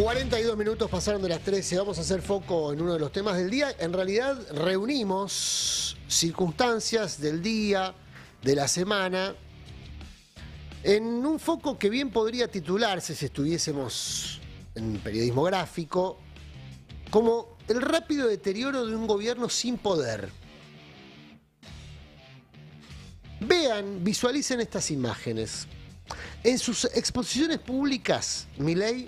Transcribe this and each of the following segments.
42 minutos pasaron de las 13. Vamos a hacer foco en uno de los temas del día. En realidad reunimos circunstancias del día, de la semana, en un foco que bien podría titularse, si estuviésemos en periodismo gráfico, como el rápido deterioro de un gobierno sin poder. Vean, visualicen estas imágenes. En sus exposiciones públicas, Milei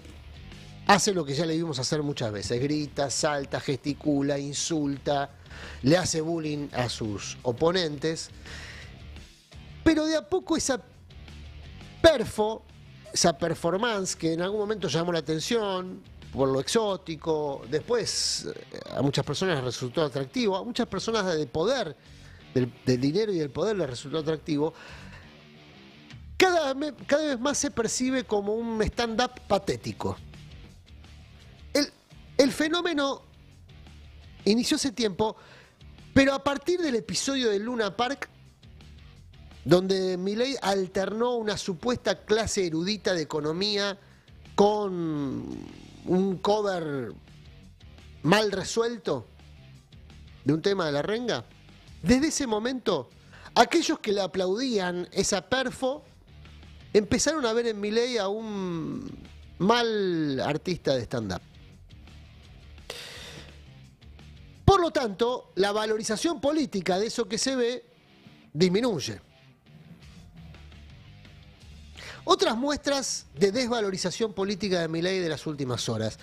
hace lo que ya le vimos hacer muchas veces: grita, salta, gesticula, insulta, le hace bullying a sus oponentes. Pero de a poco esa performance que en algún momento llamó la atención por lo exótico, después a muchas personas les resultó atractivo, a muchas personas de poder, del dinero y del poder les resultó atractivo, cada vez más se percibe como un stand-up patético. El fenómeno inició hace tiempo, pero a partir del episodio de Luna Park, donde Milei alternó una supuesta clase erudita de economía con un cover mal resuelto de un tema de la renga, desde ese momento, aquellos que le aplaudían esa perfo empezaron a ver en Milei a un mal artista de stand-up. Por lo tanto, la valorización política de eso que se ve disminuye. Otras muestras de desvalorización política de Milei de las últimas horas.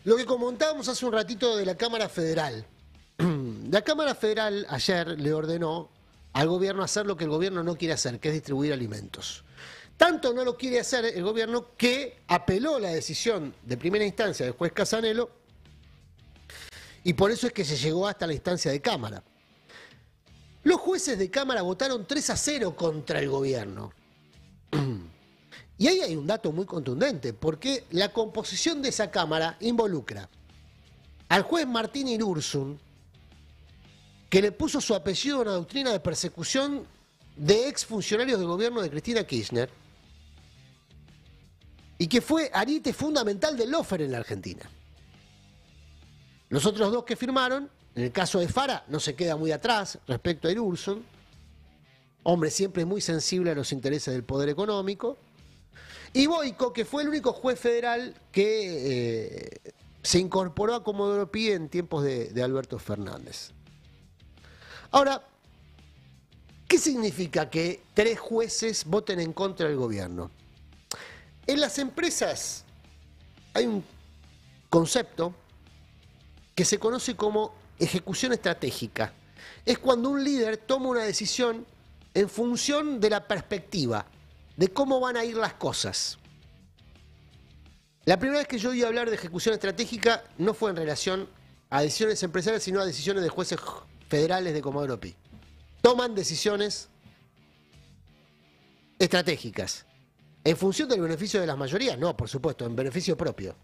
Lo que comentábamos hace un ratito de la Cámara Federal. La Cámara Federal ayer le ordenó al gobierno hacer lo que el gobierno no quiere hacer, que es distribuir alimentos. Tanto no lo quiere hacer el gobierno que apeló la decisión de primera instancia del juez Casanelo, y por eso es que se llegó hasta la instancia de Cámara. Los jueces de Cámara votaron 3-0 contra el gobierno. Y ahí hay un dato muy contundente, porque la composición de esa Cámara involucra al juez Martín Irursun, que le puso su apellido a una doctrina de persecución de exfuncionarios del gobierno de Cristina Kirchner, y que fue ariete fundamental del lawfare en la Argentina. Los otros dos que firmaron, en el caso de Fara, no se queda muy atrás respecto a Irursun, hombre siempre muy sensible a los intereses del poder económico, y Boico, que fue el único juez federal que se incorporó a Comodoro Pi en tiempos de Alberto Fernández. Ahora, ¿qué significa que 3 jueces voten en contra del gobierno? En las empresas hay un concepto que se conoce como ejecución estratégica. Es cuando un líder toma una decisión en función de la perspectiva, de cómo van a ir las cosas. La primera vez que yo oí hablar de ejecución estratégica no fue en relación a decisiones empresariales, sino a decisiones de jueces federales de Comodoro Pi. Toman decisiones estratégicas. ¿En función del beneficio de las mayorías? No, por supuesto, en beneficio propio.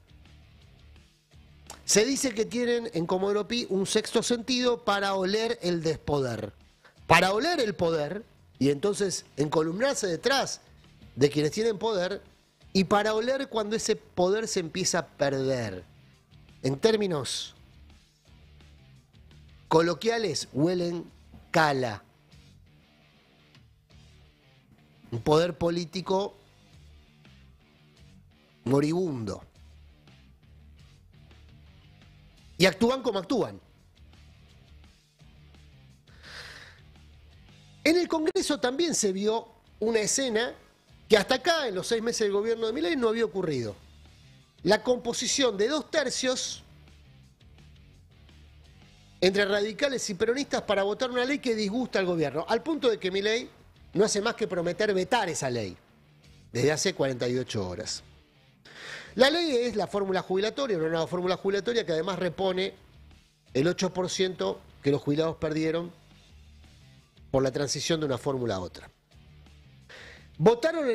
Se dice que tienen en Comodoro Pi un sexto sentido para oler el despoder. Para oler el poder, y entonces encolumnarse detrás de quienes tienen poder, y para oler cuando ese poder se empieza a perder. En términos coloquiales, huelen cala. Un poder político moribundo. Y actúan como actúan. En el Congreso también se vio una escena que hasta acá, en los 6 meses del gobierno de Milei, no había ocurrido. La composición de 2/3 entre radicales y peronistas para votar una ley que disgusta al gobierno, al punto de que Milei no hace más que prometer vetar esa ley desde hace 48 horas. La ley es la fórmula jubilatoria, una nueva fórmula jubilatoria que además repone el 8% que los jubilados perdieron por la transición de una fórmula a otra. Votaron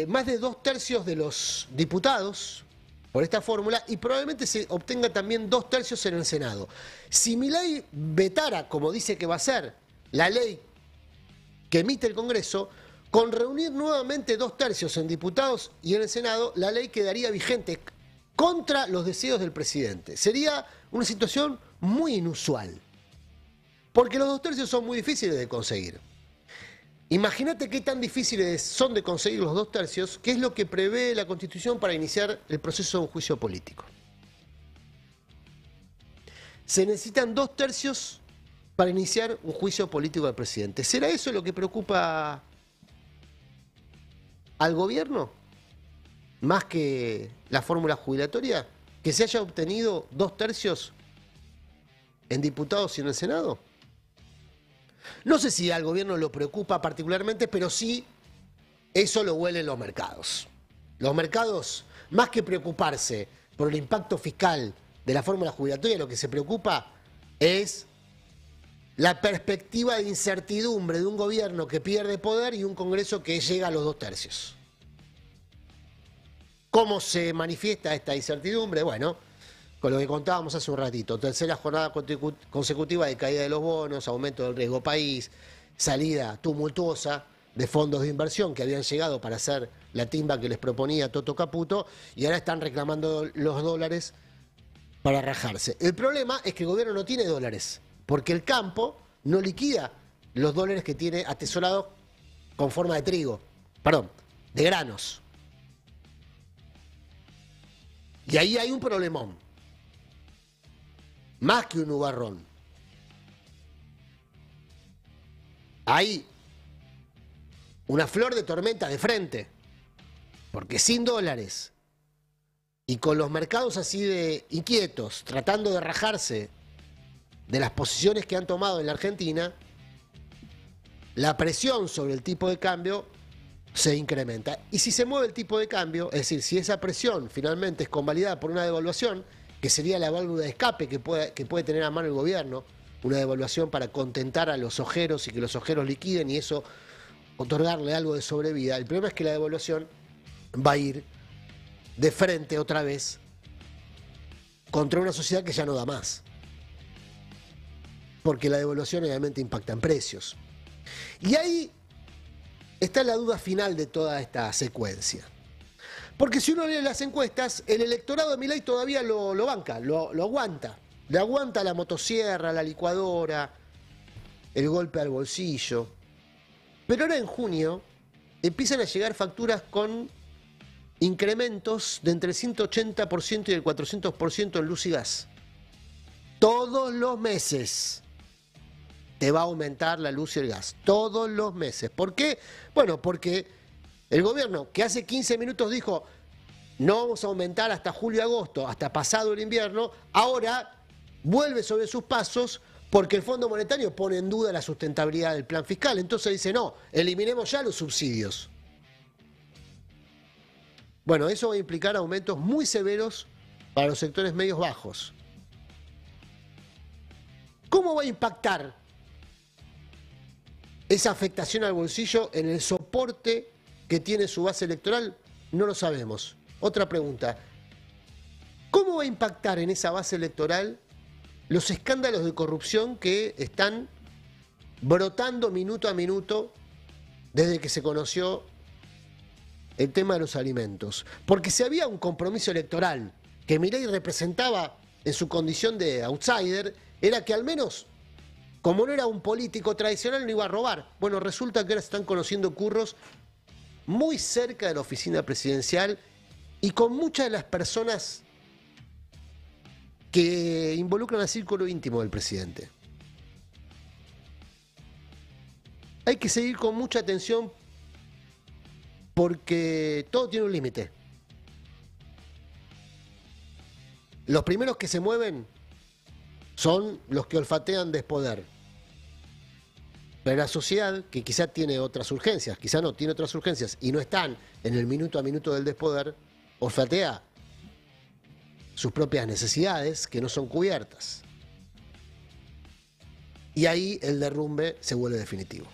más de 2/3 de los diputados por esta fórmula y probablemente se obtenga también 2/3 en el Senado. Si Milei vetara, como dice que va a ser, la ley que emite el Congreso, con reunir nuevamente 2/3 en diputados y en el Senado, la ley quedaría vigente contra los deseos del presidente. Sería una situación muy inusual, porque los 2/3 son muy difíciles de conseguir. Imagínate qué tan difíciles son de conseguir los 2/3, que es lo que prevé la Constitución para iniciar el proceso de un juicio político. Se necesitan 2/3 para iniciar un juicio político al presidente. ¿Será eso lo que preocupa al gobierno? Más que la fórmula jubilatoria, que se haya obtenido 2/3 en diputados y en el Senado. No sé si al gobierno lo preocupa particularmente, pero sí eso lo huelen los mercados. Los mercados, más que preocuparse por el impacto fiscal de la fórmula jubilatoria, lo que se preocupa es la perspectiva de incertidumbre de un gobierno que pierde poder y un Congreso que llega a los 2/3. ¿Cómo se manifiesta esta incertidumbre? Bueno, con lo que contábamos hace un ratito, tercera jornada consecutiva de caída de los bonos, aumento del riesgo país, salida tumultuosa de fondos de inversión que habían llegado para hacer la timba que les proponía Toto Caputo y ahora están reclamando los dólares para rajarse. El problema es que el gobierno no tiene dólares, porque el campo no liquida los dólares que tiene atesorados con forma de trigo, perdón, de granos. Y ahí hay un problemón, más que un nubarrón. Hay una flor de tormenta de frente, porque sin dólares y con los mercados así de inquietos, tratando de rajarse de las posiciones que han tomado en la Argentina, la presión sobre el tipo de cambio se incrementa. Y si se mueve el tipo de cambio, es decir, si esa presión finalmente es convalidada por una devaluación, que sería la válvula de escape que puede tener a mano el gobierno, una devaluación para contentar a los ojeros y que los ojeros liquiden y eso otorgarle algo de sobrevida. El problema es que la devaluación va a ir de frente otra vez contra una sociedad que ya no da más. Porque la devaluación obviamente impacta en precios. Y ahí está la duda final de toda esta secuencia. Porque si uno lee las encuestas, el electorado de Milei todavía lo banca, lo aguanta. Le aguanta la motosierra, la licuadora, el golpe al bolsillo. Pero ahora en junio empiezan a llegar facturas con incrementos de entre el 180% y el 400% en luz y gas. Todos los meses te va a aumentar la luz y el gas. Todos los meses. ¿Por qué? Bueno, porque el gobierno que hace 15 minutos dijo no vamos a aumentar hasta julio-agosto, hasta pasado el invierno, ahora vuelve sobre sus pasos porque el Fondo Monetario pone en duda la sustentabilidad del plan fiscal. Entonces dice, no, eliminemos ya los subsidios. Bueno, eso va a implicar aumentos muy severos para los sectores medios bajos. ¿Cómo va a impactar esa afectación al bolsillo en el soporte que tiene su base electoral? No lo sabemos. Otra pregunta. ¿Cómo va a impactar en esa base electoral los escándalos de corrupción que están brotando minuto a minuto desde que se conoció el tema de los alimentos? Porque si había un compromiso electoral que Milei representaba en su condición de outsider, era que al menos, como no era un político tradicional, no iba a robar. Bueno, resulta que ahora se están conociendo curros muy cerca de la oficina presidencial y con muchas de las personas que involucran al círculo íntimo del presidente. Hay que seguir con mucha atención porque todo tiene un límite. Los primeros que se mueven son los que olfatean despoder. Pero la sociedad, que quizá tiene otras urgencias, quizá no tiene otras urgencias, y no están en el minuto a minuto del despoder, olfatea sus propias necesidades que no son cubiertas. Y ahí el derrumbe se vuelve definitivo.